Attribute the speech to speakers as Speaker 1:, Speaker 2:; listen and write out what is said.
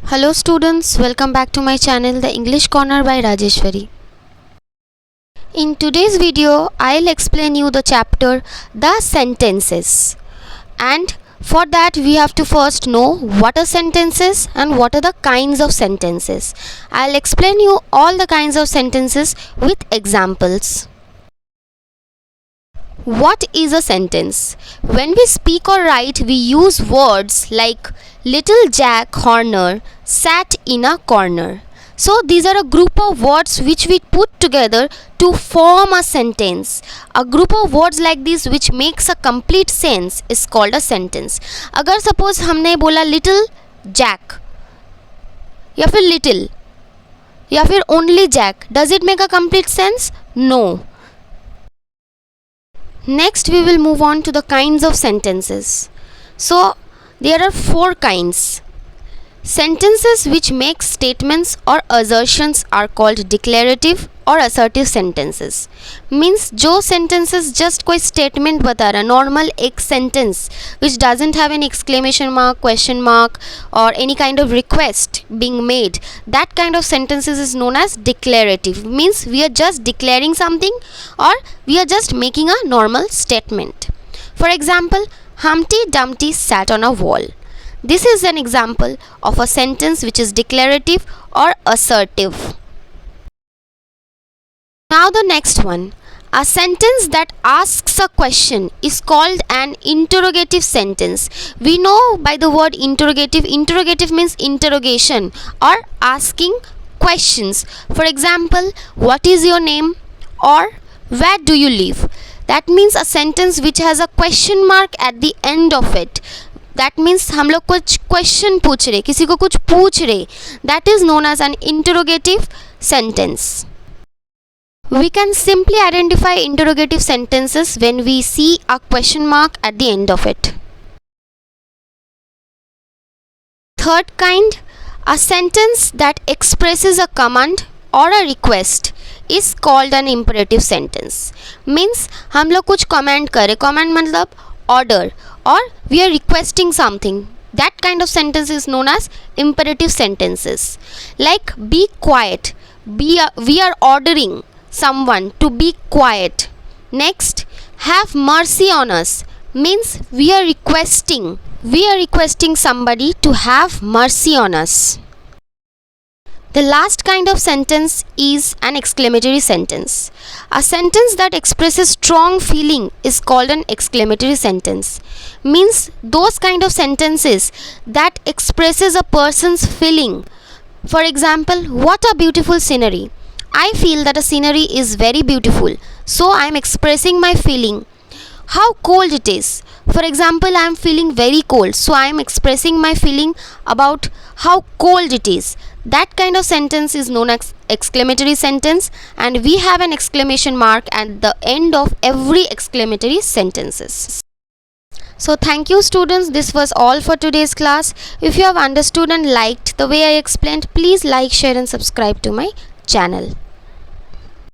Speaker 1: Hello students, welcome back to my channel The English Corner by Rajeshwari. In today's video, I'll explain you the chapter The Sentences. And for that we have to first know what are sentences and what are the kinds of sentences. I'll explain you all the kinds of sentences with examples. What is a sentence? When we speak or write, we use words like Little Jack Horner sat in a corner. So these are a group of words which we put together to form a sentence. A group of words like this which makes a complete sense is called a sentence. अगर suppose हमने बोला little Jack या फिर little या फिर only Jack, does it make a complete sense? No. Next we will move on to the kinds of sentences. So there are four kinds. Sentences which make statements or assertions are called declarative or assertive sentences. Means जो sentences just कोई statement बता रहा, normal एक sentence which doesn't have any exclamation mark, question mark or any kind of request being made, that kind of sentences is known as declarative. Means we are just declaring something or we are just making a normal statement. For example, Humpty Dumpty sat on a wall. This is an example of a sentence which is declarative or assertive. Now the next one. A sentence that asks a question is called an interrogative sentence. We know by the word interrogative, interrogative means interrogation or asking questions. For example, what is your name or where do you live? That means a sentence which has a question mark at the end of it. That means हम लोग कुछ question पूछ रहे, किसी को कुछ पूछ रहे. That is known as an interrogative sentence. We can simply identify interrogative sentences when we see a question mark at the end of it. Third kind, a sentence that expresses a command or a request is called an imperative sentence. Means हम लोग कुछ command कर रहे, command मतलब order or we are requesting something. That kind of sentence is known as imperative sentences. Like be quiet, we are ordering someone to be quiet. Next, have mercy on us means we are requesting somebody to have mercy on us. The last kind of sentence is an exclamatory sentence. A sentence that expresses strong feeling is called an exclamatory sentence. Means those kind of sentences that expresses a person's feeling. For example, what a beautiful scenery. I feel that a scenery is very beautiful, so I am expressing my feeling. How cold it is. For example, I am feeling very cold, so I am expressing my feeling about how cold it is. That kind of sentence is known as exclamatory sentence, and we have an exclamation mark at the end of every exclamatory sentences. So thank you students, this was all for today's class. If you have understood and liked the way I explained, please like, share and subscribe to my channel.